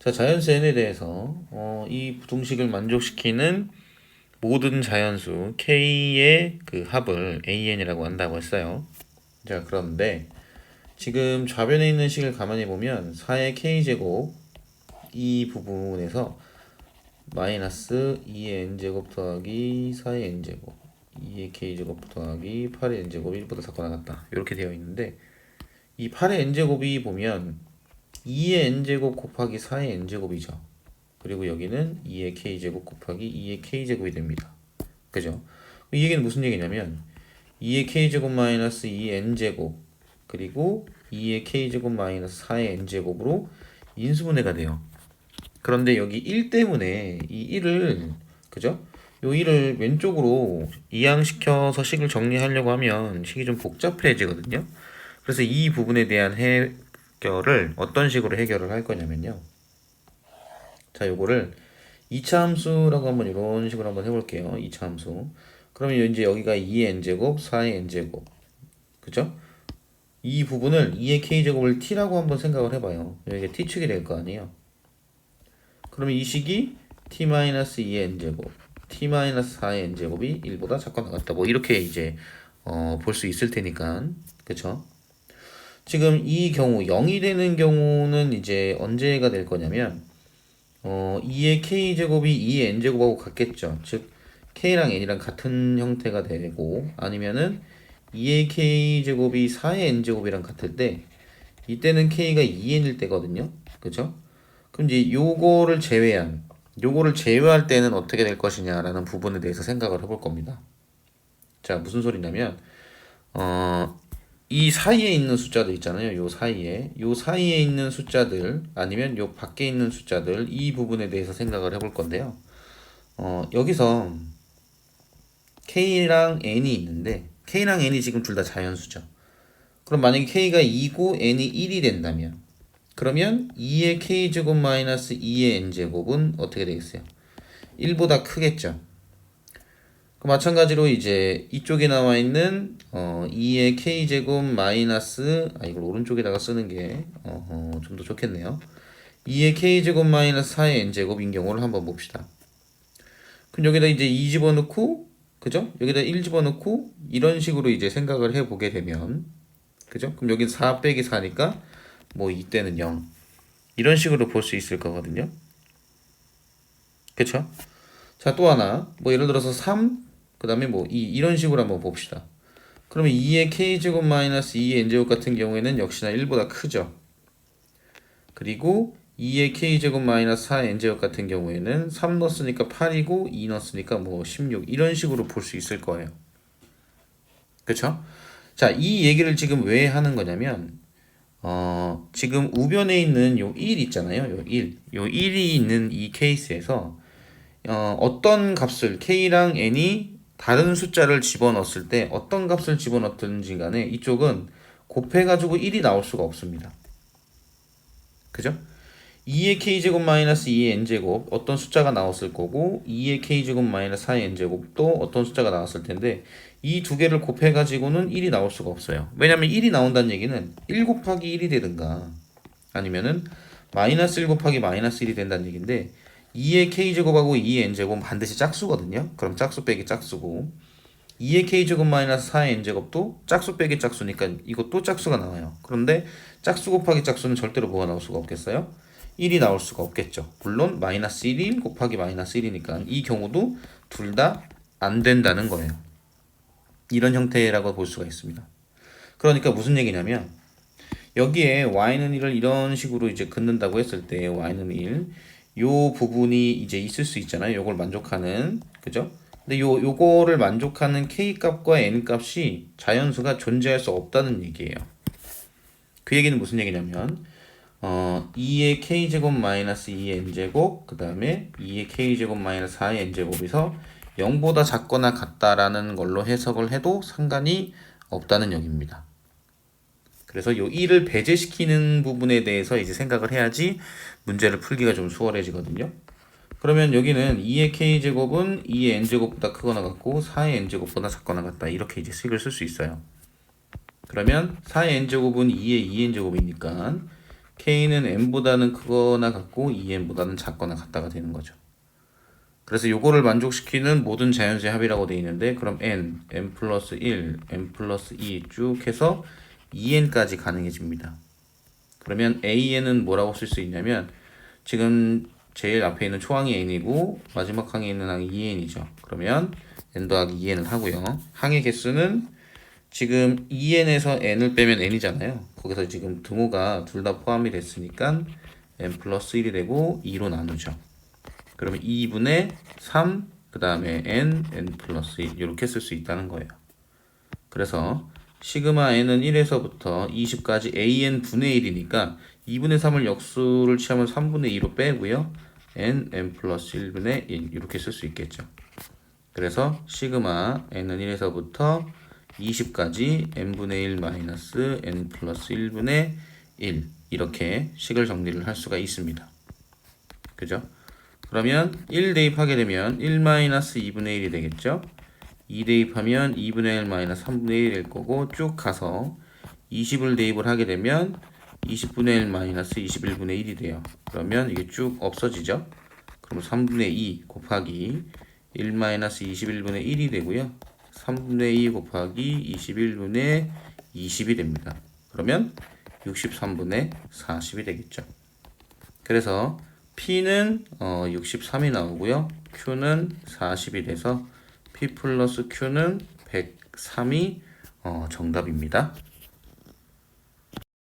자, 자연수 n에 대해서 이 부등식을 만족시키는 모든 자연수 k의 그 합을 an이라고 한다고 했어요. 자, 그런데 지금 좌변에 있는 식을 가만히 보면 4의 k제곱 이 부분에서 마이너스 2의 n제곱 더하기 4의 n제곱 2의 k제곱 더하기 8의 n제곱 1보다 작거나 같다 이렇게 되어 있는데, 이 8의 n제곱이 보면 2의 n제곱 곱하기 4의 n제곱이죠. 그리고 여기는 2의 k제곱 곱하기 2의 k제곱이 됩니다. 그죠? 이 얘기는 무슨 얘기냐면 2의 k제곱 마이너스 2의 n제곱 그리고 2의 k제곱 마이너스 4의 n제곱으로 인수분해가 돼요. 그런데 여기 1 때문에 이 1을, 그죠? 요 1을 왼쪽으로 이항시켜서 식을 정리하려고 하면 식이 좀 복잡해지거든요. 그래서 이 부분에 대한 해결을 어떤 식으로 해결을 할 거냐면요. 자, 요거를 2차 함수라고 한번 이런 식으로 한번 해볼게요. 2차 함수. 그러면 이제 여기가 2의 n제곱, 4의 n제곱. 그죠? 이 부분을 2의 k제곱을 t라고 한번 생각을 해봐요. 여기가 t축이 될 거 아니에요. 그러면 이 식이 t-2의 n제곱, t-4의 n제곱이 1보다 작거나 같다. 뭐 이렇게 이제 볼 수 있을 테니까. 그쵸? 지금 이 경우 0이 되는 경우는 이제 언제가 될 거냐면 2의 k제곱이 2의 n제곱하고 같겠죠. 즉 k랑 n이랑 같은 형태가 되고, 아니면은 2의 k제곱이 4의 n제곱이랑 같을 때 이때는 k가 2n일 때거든요. 그죠? 그럼 이제 요거를 제외할 때는 어떻게 될 것이냐라는 부분에 대해서 생각을 해볼 겁니다. 자, 무슨 소리냐면 이 사이에 있는 숫자들 있잖아요. 요 사이에 있는 숫자들, 아니면 요 밖에 있는 숫자들, 이 부분에 대해서 생각을 해볼 건데요. 여기서 K랑 N이 있는데, K랑 N이 지금 둘 다 자연수죠. 그럼 만약에 K가 2고 N이 1이 된다면, 그러면 2의 K제곱 마이너스 2의 N제곱은 어떻게 되겠어요? 1보다 크겠죠. 마찬가지로 이제 이쪽에 나와 있는 2의 k제곱 마이너스, 이걸 오른쪽에다가 쓰는 게 좀 더 좋겠네요. 2의 k제곱 마이너스 4의 n제곱인 경우를 한번 봅시다. 그럼 여기다 이제 2 집어넣고, 그죠? 여기다 1 집어넣고 이런 식으로 이제 생각을 해보게 되면, 그죠? 그럼 여기 4 빼기 4니까 뭐 이때는 0 이런 식으로 볼 수 있을 거거든요. 그쵸? 자, 또 하나 뭐 예를 들어서 3, 그 다음에 뭐 이런 식으로 한번 봅시다. 그러면 2의 k제곱 마이너스 2의 n제곱 같은 경우에는 역시나 1보다 크죠. 그리고 2의 k제곱 마이너스 4의 n제곱 같은 경우에는 3 넣었으니까 8이고 2 넣었으니까 뭐 16 이런 식으로 볼 수 있을 거예요. 그쵸? 자, 이 얘기를 지금 왜 하는 거냐면 지금 우변에 있는 요 1 있잖아요. 요 1이 있는 이 케이스에서 어떤 값을 k랑 n이 다른 숫자를 집어넣었을 때 어떤 값을 집어넣든지 간에 이쪽은 곱해가지고 1이 나올 수가 없습니다. 그죠? 2의 k제곱 마이너스 2의 n제곱 어떤 숫자가 나왔을 거고, 2의 k제곱 마이너스 4의 n제곱도 어떤 숫자가 나왔을 텐데 이 두 개를 곱해가지고는 1이 나올 수가 없어요. 왜냐면 1이 나온다는 얘기는 1 곱하기 1이 되든가 아니면은 마이너스 1 곱하기 마이너스 1이 된다는 얘기인데, 2의 k제곱하고 2의 n제곱은 반드시 짝수거든요. 그럼 짝수 빼기 짝수고, 2의 k제곱 마이너스 4의 n제곱도 짝수 빼기 짝수니까 이것도 짝수가 나와요. 그런데 짝수 곱하기 짝수는 절대로 뭐가 나올 수가 없겠어요? 1이 나올 수가 없겠죠. 물론 마이너스 1이 곱하기 마이너스 1이니까 이 경우도 둘 다 안 된다는 거예요. 이런 형태라고 볼 수가 있습니다. 그러니까 무슨 얘기냐면 여기에 y는 1을 이런 식으로 이제 긋는다고 했을 때 y는 1, 요 부분이 이제 있을 수 있잖아요. 요걸 만족하는, 그죠? 근데 요거를 만족하는 k 값과 n 값이 자연수가 존재할 수 없다는 얘기예요. 그 얘기는 무슨 얘기냐면 2의 k제곱 마이너스 2의 n제곱, 그 다음에 2의 k제곱 마이너스 4의 n제곱에서 0보다 작거나 같다라는 걸로 해석을 해도 상관이 없다는 얘기입니다. 그래서 요 1을 배제시키는 부분에 대해서 이제 생각을 해야지 문제를 풀기가 좀 수월해지거든요. 그러면 여기는 2의 k제곱은 2의 n제곱보다 크거나 같고 4의 n제곱보다 작거나 같다, 이렇게 이제 식을 쓸 수 있어요. 그러면 4의 n제곱은 2의 2n제곱이니까 k는 n보다는 크거나 같고 2n보다는 작거나 같다가 되는 거죠. 그래서 요거를 만족시키는 모든 자연수의 합이라고 되어 있는데 그럼 n 플러스 1, n 플러스 2 쭉 해서 2n까지 가능해집니다. 그러면 an은 뭐라고 쓸 수 있냐면 지금 제일 앞에 있는 초항이 n이고 마지막 항에 있는 항이 2n이죠. 그러면 n 더하기 2n을 하고요. 항의 개수는 지금 2n에서 n을 빼면 n이잖아요. 거기서 지금 등호가 둘 다 포함이 됐으니까 n 플러스 1이 되고 2로 나누죠. 그러면 2분의 3, 그 다음에 n 플러스 1 이렇게 쓸 수 있다는 거예요. 그래서 시그마 n은 1에서부터 20까지 an 분의 1이니까 2분의 3을 역수를 취하면 3분의 2로 빼고요. n 플러스 1분의 1 이렇게 쓸 수 있겠죠. 그래서 시그마 n은 1에서부터 20까지 n분의 1 마이너스 n 플러스 1분의 1 이렇게 식을 정리를 할 수가 있습니다. 그죠? 그러면 1 대입하게 되면 1 마이너스 2분의 1이 되겠죠? 2 대입하면 2분의 1 마이너스 3분의 1이 될 거고 쭉 가서 20을 대입을 하게 되면 20분의 1 마이너스 21분의 1이 돼요. 그러면 이게 쭉 없어지죠? 그럼 3분의 2 곱하기 1 마이너스 21분의 1이 되고요. 3분의 2 곱하기 21분의 20이 됩니다. 그러면 63분의 40이 되겠죠. 그래서 P는 63이 나오고요. Q는 40이 돼서 P 플러스 Q는 103이 정답입니다.